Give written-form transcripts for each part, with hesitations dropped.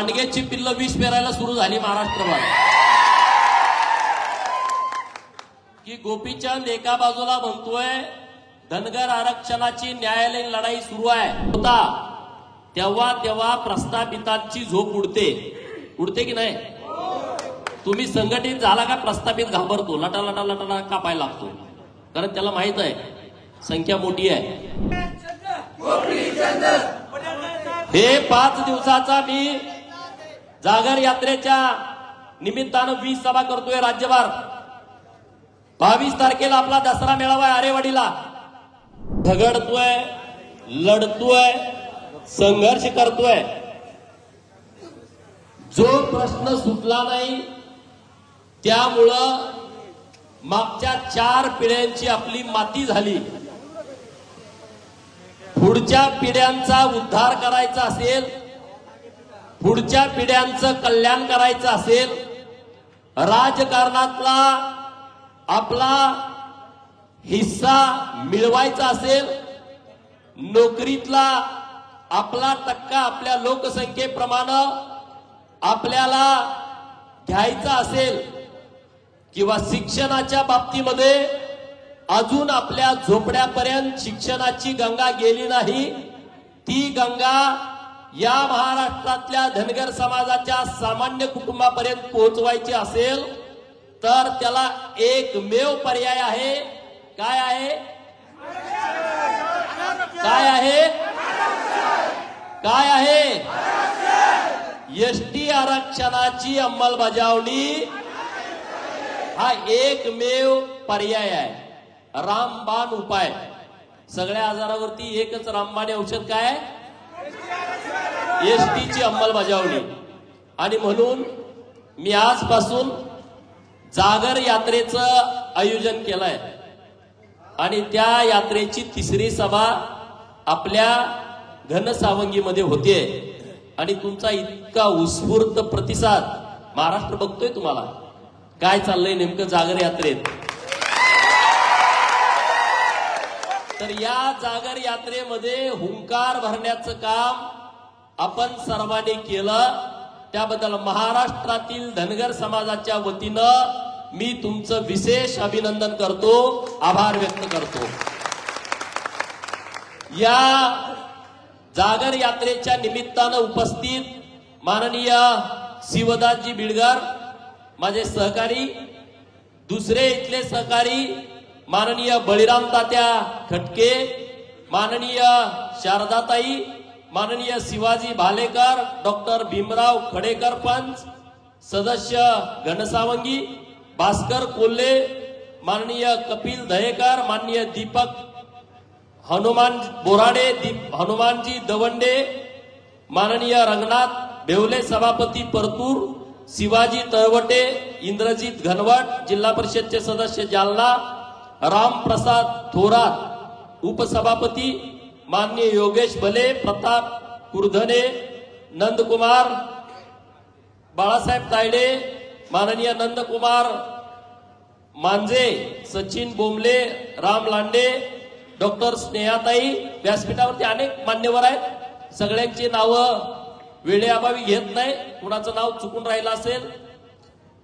लांडग्याची पिल्ल विष पेरायला सुरू झाली महाराष्ट्रभर। की गोपीचंद एका बाजूला म्हणतोय धनगर आरक्षणाची न्यायालयीन लढाई सुरू आहे होता तेव्हा प्रस्थापितांची झोप उडते की नाही? तुम्ही संघटित झाला का प्रस्थापित घाबरतो, लटा कापायला लागतो, कारण त्याला माहित आहे संख्या मोठी आहे। हे 5 दिवसाचा मी जागर यात्रेच्या निमित्तानं 20 सभा करतोय राज्यभर। 22 तारखेला आपला दसरा मेळावा आहे आरेवाडीला। झगडतोय, लढतोय, संघर्ष करतोय। जो प्रश्न सुटला नाही त्यामुळं मागच्या 4 पिढ्यांची आपली माती झाली। पुढच्या पिढ्यांचा उद्धार करायचा असेल, पुढच्या पिढ्यांचं कल्याण करायचं असेल, राजकारणातला आपला हिस्सा मिळवायचा असेल, नोकरीतला आपला टक्का आपल्या लोकसंख्येप्रमाणे आपल्याला घ्यायचा असेल, किंवा शिक्षणाच्या बाबतीमध्ये अजून आपल्या झोपड्यापर्यंत शिक्षणाची गंगा गेली नाही, ती गंगा या महाराष्ट्रातल्या धनगर समाजाच्या सामान्य कुटुंबापर्यंत पोहोचवायची असेल तर त्याला एकमेव पर्याय आहे। काय आहे? काय आहे? काय आहे? एसटी आरक्षणाची अंमलबजावणी हा एकमेव पर्याय आहे, रामबाण उपाय। सगळ्या आजारावरती एकच रामबाण औषध काय? एसटीची अंमलबजावणी। आणि म्हणून मी आजपासून जागर यात्रेचं आयोजन केलंय आणि त्या यात्रेची 3री सभा आपल्या घनसावंगीमध्ये होते आणि तुमचा इतका उत्स्फूर्त प्रतिसाद महाराष्ट्र बघतोय। तुम्हाला काय चाललंय नेमकं जागर यात्रेत? तर या जागर यात्रेमध्ये हुंकार भरण्याचं काम आपण सर्वांनी केलं, त्याबद्दल महाराष्ट्रातील धनगर समाजाच्या वतीनं मी तुमचं विशेष अभिनंदन करतो, आभार व्यक्त करतो। या जागर यात्रेच्या निमित्तानं उपस्थित माननीय शिवदासजी बिडगर माझे सहकारी, दुसरे इथले सहकारी माननीय बळीराम तात्या खटके, माननीय शारदाताई, माननीय शिवाजी भालेकर, डॉक्टर भीमराव खडेकर पंच, सदस्य घनसावंगी, भास्कर कोल्हे, माननीय कपिल दहेकर, माननीय दीपक हनुमान बोराडे, हनुमानजी दवंडे, माननीय रंगनाथ बेवले सभापती परतूर, शिवाजी तळवटे, इंद्रजीत घनवट जिल्हा परिषदचे सदस्य जालना, रामप्रसाद थोरात उपसभापती, माननीय योगेश भले, प्रताप कुर्धने, नंदकुमार बाळासाहेब तायडे, माननीय नंदकुमार मांजे, सचिन बोंबले, राम लांडे, डॉक्टर स्नेहाताई। व्यासपीठावरती अनेक मान्यवर आहेत, सगळ्यांची नावं वेळेअभावी घेत नाही, कुणाचं नाव चुकून राहिलं असेल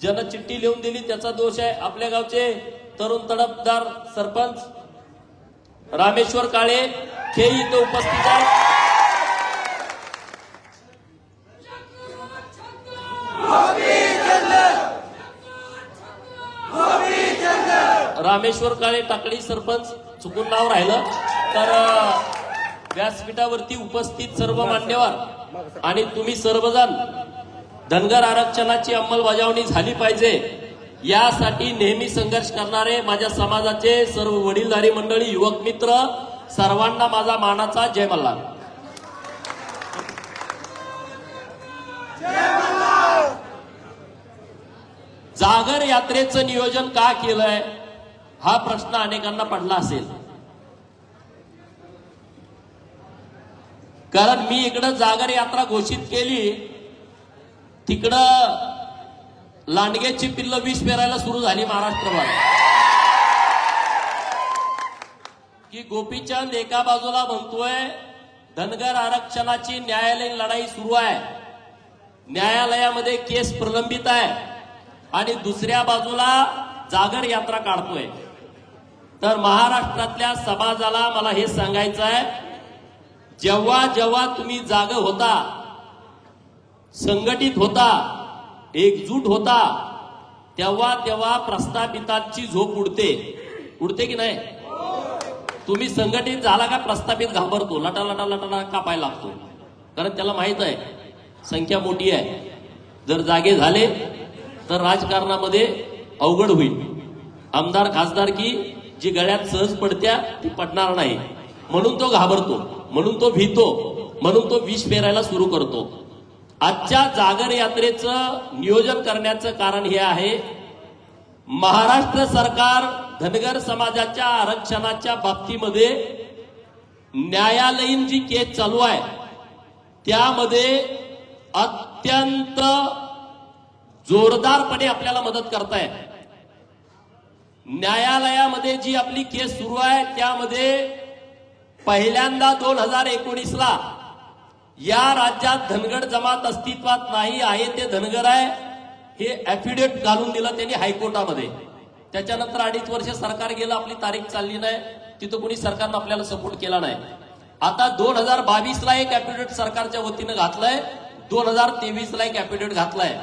जनचिठ्ठी लिहून दिली त्याचा दोष आहे। आपल्या गावचे तरुण तडफदार सरपंच रामेश्वर काळे हे इथे उपस्थित आहेत। रामेश्वर काळे टाकळी सरपंच चुकून नाव राहिलं तर व्यासपीठावरती उपस्थित सर्व मान्यवर आणि तुम्ही सर्वजण धनगर आरक्षणाची अंमलबजावणी झाली पाहिजे यासाठी नेहमी संघर्ष करणारे माझ्या समाजाचे सर्व वडीलधारी मंडळी, युवक मित्र, सर्वांना माझा मानाचा जय मल्हार। जागर यात्रेचं नियोजन का केलंय हा प्रश्न अनेकांना पडला असेल, कारण मी इकडं जागर यात्रा घोषित केली, तिकडं लांडग्याची पिल्ल विष पेरायला सुरू झाली महाराष्ट्रभर। की गोपीचंद एका बाजूला म्हणतोय धनगर आरक्षणाची न्यायालयीन लढाई सुरू आहे न्यायालयामध्ये केस प्रलंबित आहे आणि दुसऱ्या बाजूला जागर यात्रा काढतोय। तर महाराष्ट्रातल्या समाजाला मला हे सांगायचं आहे, जेव्हा जेव्हा तुम्ही जाग होता, संघटित होता, एकजूट होता, तेव्हा तेव्हा प्रस्थापितांची झोप उडते की नाही? तुम्ही संघटित झाला का प्रस्थापित घाबरतो, लटा कापायला लागतो, कारण त्याला माहित आहे संख्या मोठी आहे। जर जागे झाले तर राजकारणामध्ये अवघड होईल। आमदार खासदार की जी गळ्यात सहज पडत्या ती पडणार नाही, म्हणून तो घाबरतो, म्हणून तो भीतो, म्हणून तो विष पेरायला सुरू करतो। आजच्या जागर यात्रेचं नियोजन करण्याचं कारण हे आहे, महाराष्ट्र सरकार धनगर समाजाच्या आरक्षणाच्या बाबतीमध्ये न्यायालयीन जी केस चालू आहे त्यामध्ये अत्यंत जोरदारपणे आपल्याला मदत करताय। न्यायालयामध्ये जी आपली केस सुरू आहे त्यामध्ये पहिल्यांदा 2019ला या राज्यात धनगर जमात अस्तित्वात नाही आहे, ते धनगर आहे हे ऍफिडेव्हिट घालून दिलं त्यांनी हायकोर्टामध्ये। त्याच्यानंतर 2.5 वर्ष सरकार गेलं, आपली तारीख चालली नाही, तिथं कोणी सरकारनं आपल्याला सपोर्ट केला नाही। आता 2022ला एक ऍफिडेव्हिट सरकारच्या वतीनं घातलंय, 2023ला एक ऍफिडेव्हिट घातलाय।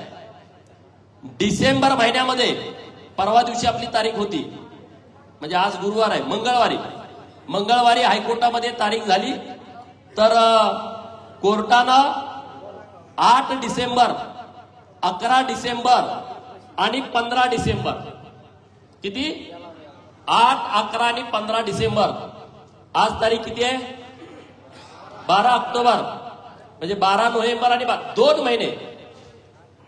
डिसेंबर महिन्यामध्ये परवा दिवशी आपली तारीख होती, म्हणजे आज गुरुवार आहे, मंगळवारी हायकोर्टामध्ये तारीख झाली। तर कोर्टानं 8 डिसेंबर, 11 डिसेंबर आणि 15 डिसेंबर, किती 8, 11 आणि 15 डिसेंबर, आज तारीख किती आहे 12 ऑक्टोबर, म्हणजे 12 नोव्हेंबर आणि 2 महिने,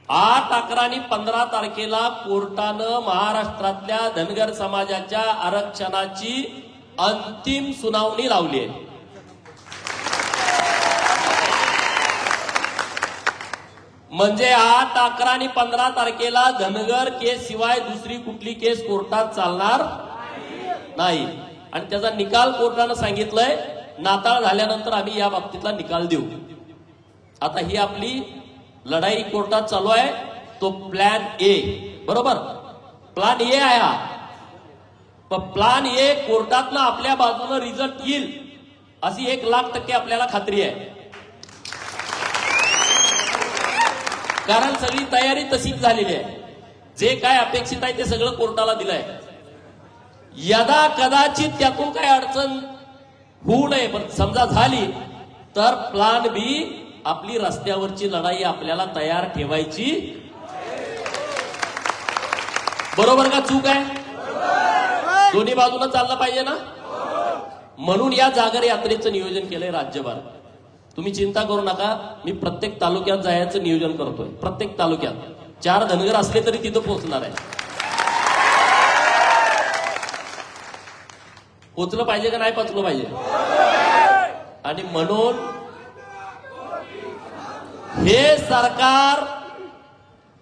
8, 11 आणि 15 तारखेला कोर्टानं महाराष्ट्रातल्या धनगर समाजाच्या आरक्षणाची अंतिम सुनावणी लावली आहे। म्हणजे 8, 11 आणि 15 तारखेला धनगर केस शिवाय दुसरी कुठली केस कोर्टात चालणार नाही। आणि त्याचा निकाल कोर्टानं सांगितलंय नाताळ झाल्यानंतर आम्ही या बाबतीतला निकाल देऊ। आता ही आपली लढाई कोर्टात चालू आहे, तो प्लॅन ए, बरोबर, प्लॅन ए आहे हा। पण प्लॅन ए कोर्टातनं आपल्या बाजूनं रिझल्ट येईल अशी 1,00,000% आपल्याला खात्री आहे, कारण सगळी तयारी तशीच झालेली आहे। जे काय अपेक्षित आहे ते सगळं कोर्टाला दिलंय। यदा कदाचित त्यातून काय अडचण होऊ नये, पण समजा झाली तर प्लॅन बी, आपली रस्त्यावरची लढाई आपल्याला तयार ठेवायची, बरोबर का चूक आहे? दोन्ही बाजूने चाललं पाहिजे ना, म्हणून या जागर यात्रेचं नियोजन केलंय राज्यभर। तुम्ही चिंता करू नका, मी प्रत्येक तालुक्यात जायचं नियोजन करतोय, प्रत्येक तालुक्यात 4 धनगर असले तरी तिथं पोहोचणार आहे। पोचलं पाहिजे का नाही पोचलं पाहिजे? आणि म्हणून हे सरकार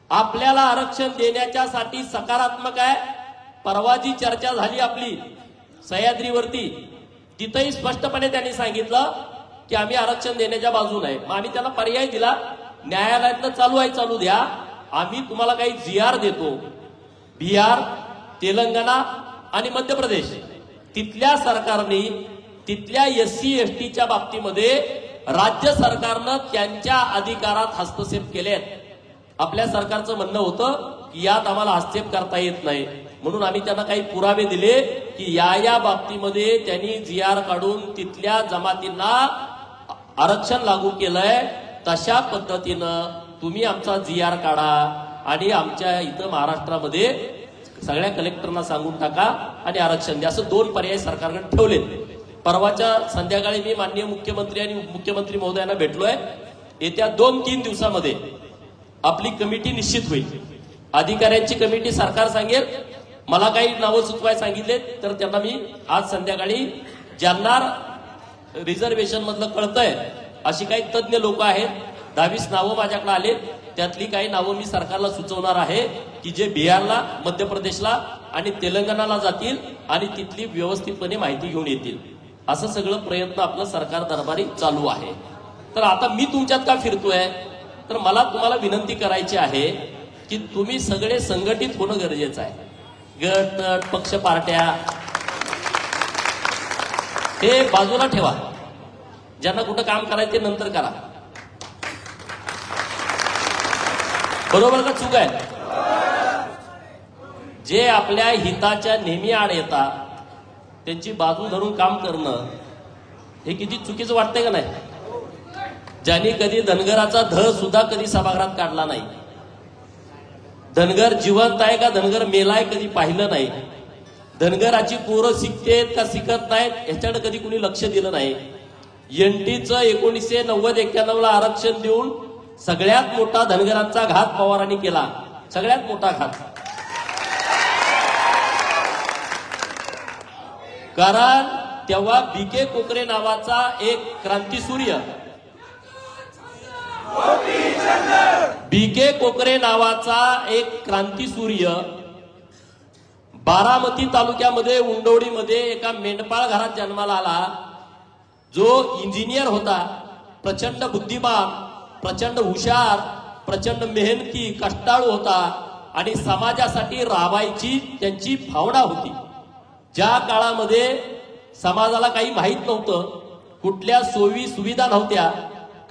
आपल्याला आरक्षण देण्याच्यासाठी सकारात्मक आहे। परवा जी चर्चा झाली आपली सह्याद्रीवरती, तिथंही स्पष्टपणे त्यांनी सांगितलं की आम्ही आरक्षण देण्याच्या बाजूने आहे। मग आम्ही त्याला पर्याय दिला, न्यायालयातनं चालू आहे, चालू द्या, आम्ही तुम्हाला काही GR देतो। बिहार, तेलंगणा आणि मध्य प्रदेश, तिथल्या सरकारने तिथल्या SC STच्या बाबतीमध्ये राज्य सरकारनं त्यांच्या अधिकारात हस्तक्षेप केलेत। आपल्या सरकारचं म्हणणं होतं की यात आम्हाला हस्तक्षेप करता येत नाही, म्हणून आम्ही त्यांना काही पुरावे दिले की या बाबतीमध्ये त्यांनी GR काढून तिथल्या जमातींना आरक्षण लागू केलंय, तशा पद्धतीनं तुम्ही आमचा GR काढा आणि आमच्या इथं महाराष्ट्रामध्ये सगळ्या कलेक्टरना सांगून टाका आणि आरक्षण द्या, असं 2 पर्याय सरकारकडे ठेवले। परवाच्या संध्याकाळी मी माननीय मुख्यमंत्री आणि उपमुख्यमंत्री महोदयांना भेटलोय। येत्या 2-3 दिवसामध्ये आपली कमिटी निश्चित होईल, अधिकाऱ्यांची कमिटी सरकार सांगेल। मला काही नावं सुचवाय सांगितले तर त्यांना मी आज संध्याकाळी, ज्यांना रिझर्वेशन मधलं कळतंय अशी काही तज्ञ लोक आहेत, 22 नावं माझ्याकडे आले, त्यातली काही नावं मी सरकारला सुचवणार आहे की जे बिहारला, मध्य प्रदेशला आणि तेलंगणाला जातील आणि तिथली व्यवस्थितपणे माहिती घेऊन येतील। असं सगळं प्रयत्न आपलं सरकार दरबारी चालू आहे। तर आता मी तुमच्यात का फिरतोय, तर मला तुम्हाला विनंती करायची आहे की तुम्ही सगळे संघटित होणं गरजेचं आहे. गट तट पक्ष पार्ट्या हे बाजूला ठेवा. ज्यांना कुठं काम करायचं ते नंतर करा. बरोबर का चूक आहे? जे आपल्या हिताच्या नेहमी आड येतात त्यांची बाजू धरून काम करणं हे किती चुकीचं वाटतंय का नाही? ज्यांनी कधी धनगराचा ध सुद्धा कधी सभागृहात काढला नाही, धनगर जिवंत आहे का धनगर मेलाय कधी पाहिलं नाही, धनगराची पोरं शिकतेत का शिकत नाहीत याच्याकडे कधी कुणी लक्ष दिलं नाही. एनटीचं 1990-91 आरक्षण देऊन सगळ्यात मोठा धनगरांचा घात पवारांनी केला. सगळ्यात मोठा घात. कारण तेव्हा बीके कोकरे नावाचा एक क्रांतीसूर्य, बीके कोकरे नावाचा एक क्रांतीसूर्य बारामती तालुक्यामध्ये उंडवडीमध्ये एका मेंढपाळ घरात जन्माला आला. जो इंजिनियर होता, प्रचंड बुद्धिमान, प्रचंड हुशार, प्रचंड मेहनती, कष्टाळू होता आणि समाजासाठी राबायची त्यांची भावना होती. ज्या काळामध्ये समाजाला काही माहीत नव्हतं, कुठल्या सोयी सुविधा नव्हत्या,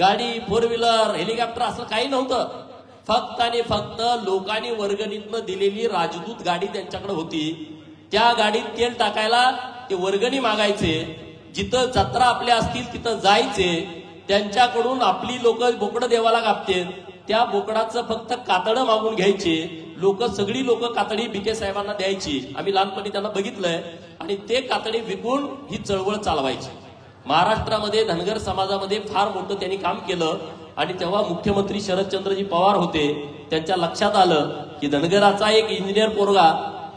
गाडी, फोर व्हीलर, हेलिकॉप्टर असं काही नव्हतं. फक्त आणि फक्त लोकांनी वर्गणीतनं दिलेली राजदूत गाडी त्यांच्याकडे होती. त्या गाडीत तेल टाकायला ते वर्गणी मागायचे. जिथं जत्रा आपल्या असतील तिथं जायचे. त्यांच्याकडून आपली लोक बोकडं देवाला कापते, त्या बोकडाचं फक्त कातडं मागून घ्यायचे. सगळी लोक कातडी बीके साहेबांना द्यायची. आम्ही लहानपणी त्यांना बघितलंय. आणि ते कातडी विकून ही चळवळ चालवायची. महाराष्ट्रामध्ये धनगर समाजामध्ये फार मोठं त्यांनी काम केलं. आणि तेव्हा मुख्यमंत्री शरदचंद्रजी पवार होते. त्यांच्या लक्षात आलं की धनगराचा एक इंजिनियर पोरगा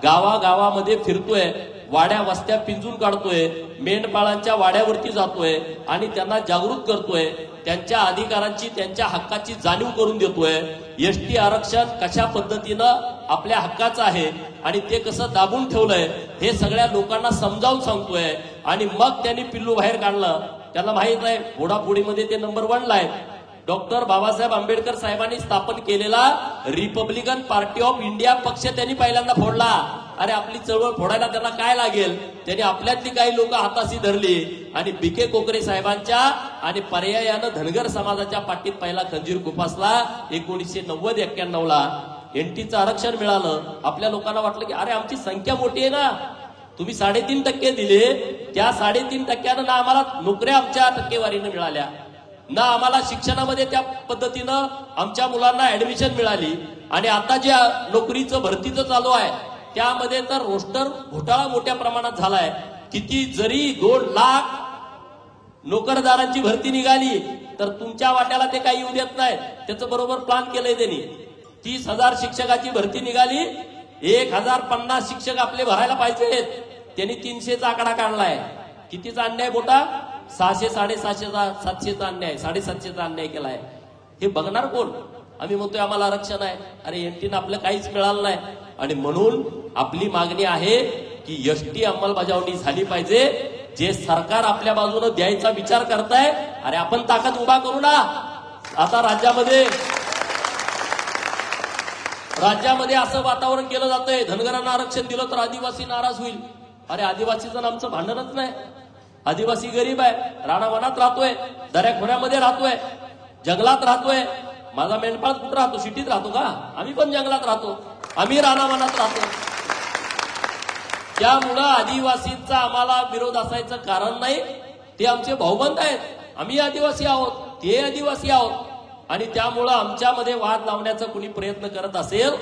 गावागावामध्ये फिरतोय, वाड्या वस्त्या पिंजून काढतोय, मेंढपाळांच्या वाड्यावरती जातोय आणि त्यांना जागृत करतोय, त्यांच्या अधिकारांची त्यांच्या हक्काची जाणीव करून देतोय. एसटी आरक्षण कशा पद्धतीनं आपल्या हक्काचं आहे आणि ते कसं दाबून ठेवलंय हे सगळ्या लोकांना समजावून सांगतोय. आणि मग त्यांनी पिल्लू बाहेर काढलं. त्याला माहित आहे फोडाफोडीमध्ये ते नंबर 1 ला आहे. डॉक्टर बाबासाहेब आंबेडकर साहेबांनी स्थापन केलेला रिपब्लिकन पार्टी ऑफ इंडिया पक्ष त्यांनी पहिल्यांदा फोडला. अरे आपली चळवळ फोडायला त्यांना काय लागेल? त्यांनी आपल्यातली काही लोक हाताशी धरली आणि बीके कोकरे साहेबांच्या आणि पर्यायानं धनगर समाजाच्या पाठीत पहिला खंजीर खुपासला. 1990-91 ला एनटीचं आरक्षण मिळालं. आपल्या लोकांना वाटलं की अरे आमची संख्या मोठी आहे ना, तुम्ही 3.5% दिले, त्या 3.5% ना आम्हाला नोकऱ्या आमच्या टक्केवारीनं मिळाल्या, ना आम्हाला शिक्षणामध्ये त्या पद्धतीनं आमच्या मुलांना ऍडमिशन मिळाली. आणि आता जे नोकरीचं भरतीचं चालू आहे त्यामध्ये तर रोस्टर घोटाळा मोठ्या प्रमाणात झालाय. किती जरी 2 लाख नोकरदारांची भरती निघाली तर तुमच्या वाट्याला ते काही येऊ देत नाही. त्याचं बरोबर प्लॅन केलंय त्यांनी. 30,000 शिक्षकाची भरती निघाली, 1,050 शिक्षक आपले भरायला पाहिजेत. त्यांनी 300चा आकडा काढलाय. कितीचा अन्याय मोठा? 600, 750चा 700चा अन्याय, 750चा अन्याय केलाय. हे बघणार कोण? आम्ही म्हणतोय आम्हाला आरक्षण आहे. अरे एनटीनं आपलं काहीच मिळालं नाही. आणि म्हणून आपली मागणी आहे की एसटी अंमलबजावणी झाली पाहिजे. जे सरकार आपल्या बाजूने द्यायचा विचार करताय, अरे आपण ताकद उभा करू ना. आता राज्यामध्ये असं वातावरण केलं जातंय, धनगरांना आरक्षण दिलं तर आदिवासी नाराज होईल. अरे आदिवासीचं आमचं भांडणच नाही. आदिवासी गरीब आहे, रानावनात राहतोय, दऱ्याखोऱ्यामध्ये राहतोय, जंगलात राहतोय. माझा मेंढपाळ कुठं राहतो? सिटीत राहतो का? आम्ही पण जंगलात राहतो, आम्ही रानावनात राहतो. त्यामुळं आदिवासींचा आम्हाला विरोध असायचं कारण नाही. ते आमचे भाऊबंद आहेत. आम्ही आदिवासी आहोत, ते आदिवासी आहोत. आणि त्यामुळं आमच्यामध्ये वाद लावण्याचा कुणी प्रयत्न करत असेल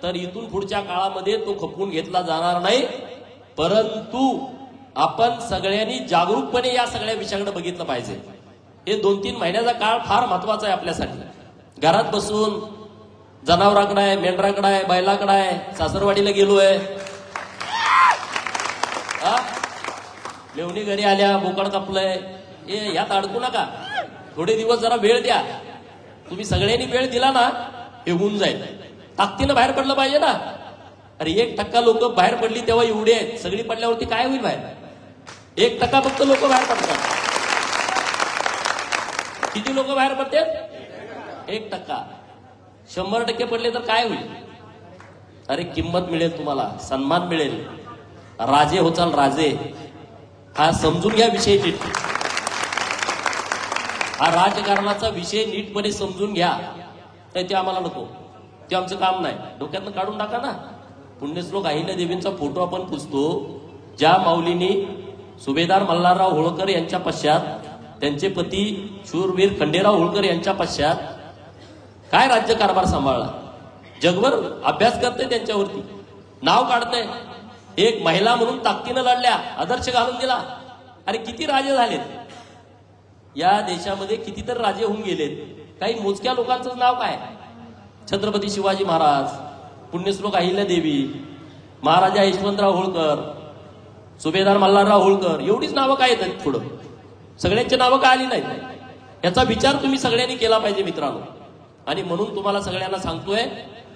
तर इथून पुढच्या काळामध्ये तो खपवून घेतला जाणार नाही. परंतु आपण सगळ्यांनी जागरूकपणे या सगळ्या विषयाकडे बघितलं पाहिजे. हे 2-3 महिन्याचा काळ फार महत्वाचा आहे आपल्यासाठी. घरात बसून जनावरांकडे आहे, मेंढराकडे आहे, बैलाकडे आहे, सासरवाडीला गेलोय, मेवणी घरी आल्या, बोकड कापलंय, हे यात अडकू नका. थोडे दिवस जरा वेळ द्या. तुम्ही सगळ्यांनी वेळ दिला ना हे होऊन जाईल. ताकदीनं बाहेर पडलं पाहिजे ना. अरे 1% लोक बाहेर पडली तेव्हा एवढे आहेत, सगळी पडल्यावरती काय होईल बाहेर? 1% फक्त लोक बाहेर पडतात. किती लोक बाहेर पडतात? 1%. 100% पडले तर काय होईल? अरे किंमत मिळेल, तुम्हाला सन्मान मिळेल, राजे होचाल राजे. हा समजून घ्या विषय नीट. हा राजकारणाचा विषय नीटपणे समजून घ्या. ते आम्हाला नको, ते आमचं काम नाही. डोक्यातनं काढून टाका ना. पुण्यश्लोक अहिल्यादेवींचा फोटो आपण पुजतो, ज्या माऊलींनी सुभेदार मल्हारराव होळकर यांच्या पश्चात त्यांचे पती शूरवीर खंडेराव होळकर यांच्या पश्चात काय राज्यकारभार सांभाळला. जगभर अभ्यास करते त्यांच्यावरती, नाव काढते. एक महिला म्हणून ताकदीनं लढल्या, आदर्श घालून दिला. अरे किती राजे झालेत या देशामध्ये, कितीतरी राजे होऊन गेलेत. काही मोजक्या लोकांचं नाव काय? छत्रपती शिवाजी महाराज, पुण्यश्लोक अहिल्यादेवी, महाराजा यशवंतराव होळकर, सुभेदार मल्हारराव होळकर, एवढीच नावं काय येतात पुढं? सगळ्यांची नावं काय आली नाहीत? याचा विचार तुम्ही सगळ्यांनी केला पाहिजे मित्रांनो. आणि म्हणून तुम्हाला सगळ्यांना सांगतोय,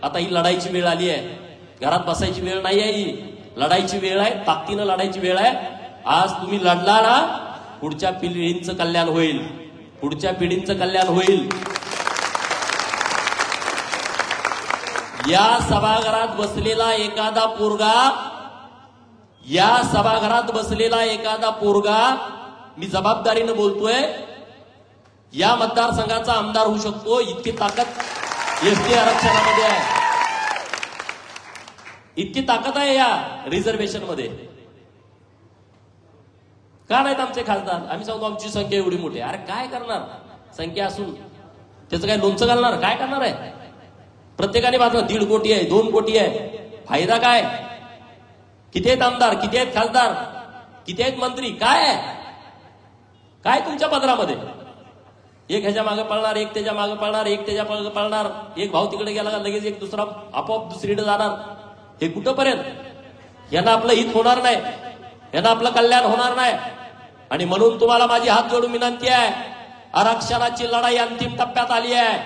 आता ही लढाईची वेळ आली आहे. घरात बसायची वेळ नाही आहे, ही लढाईची वेळ आहे. ताकदीनं लढायची वेळ आहे. आज तुम्ही लढला ना, पुढच्या पिढींचं कल्याण होईल, पुढच्या पिढींचं कल्याण होईल. या सभागृहात बसलेला एखादा पोरगा, या सभागृहात बसलेला एखादा पोरगा, मी जबाबदारीनं बोलतोय, या मतदारसंघाचा आमदार होऊ शकतो. इतकी ताकद एसटी आरक्षणामध्ये आहे, इतकी ताकद आहे या रिझर्वेशन मध्ये. का नाहीत आमचे खासदार? आम्ही सांगतो आमची संख्या एवढी मोठी. अरे काय करणार संख्या असून? त्याचं काय लोणचं घालणार? काय करणार आहे? प्रत्येकाने बाजूला 1.5 कोटी आहे, 2 कोटी आहे, फायदा काय? किती आहेत आमदार, किती आहेत खासदार, किती आहेत मंत्री? काय आहे? काय तुमच्या पदरामध्ये? एक ह्याच्या मागे पळणार, एक त्याच्या मागे पळणार, एक त्याच्या मागे पळणार. एक भाऊ तिकडे गेला का लगेच एक दुसरा आपोआप दुसरीकडे जाणार. हे कुठंपर्यंत? यांना आपलं हित होणार नाही, यांना आपलं कल्याण होणार नाही. आणि म्हणून तुम्हाला माझी हात जोडून विनंती आहे, आरक्षणाची लढाई अंतिम टप्प्यात आली आहे.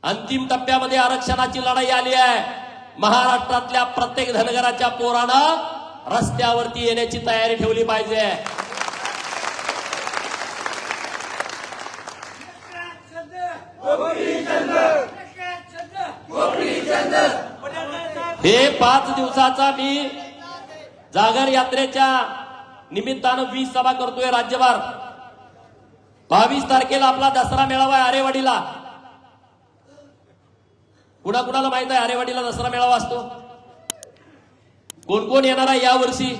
अंतिम टप्प्यामध्ये आरक्षणाची लढाई आली आहे. महाराष्ट्रातल्या प्रत्येक धनगराच्या पोरानं रस्त्यावरती येण्याची तयारी ठेवली पाहिजे. हे 5 दिवसाचा मी जागर यात्रेच्या निमित्तानं 20 सभा करतोय राज्यभर. 22 तारखेला आपला दसरा मेळावा आहे आरेवाडीला. कुणाकुणाला माहित आहे आरेवाडीला दसरा मेळावा असतो? कोण कोण येणार आहे यावर्षी?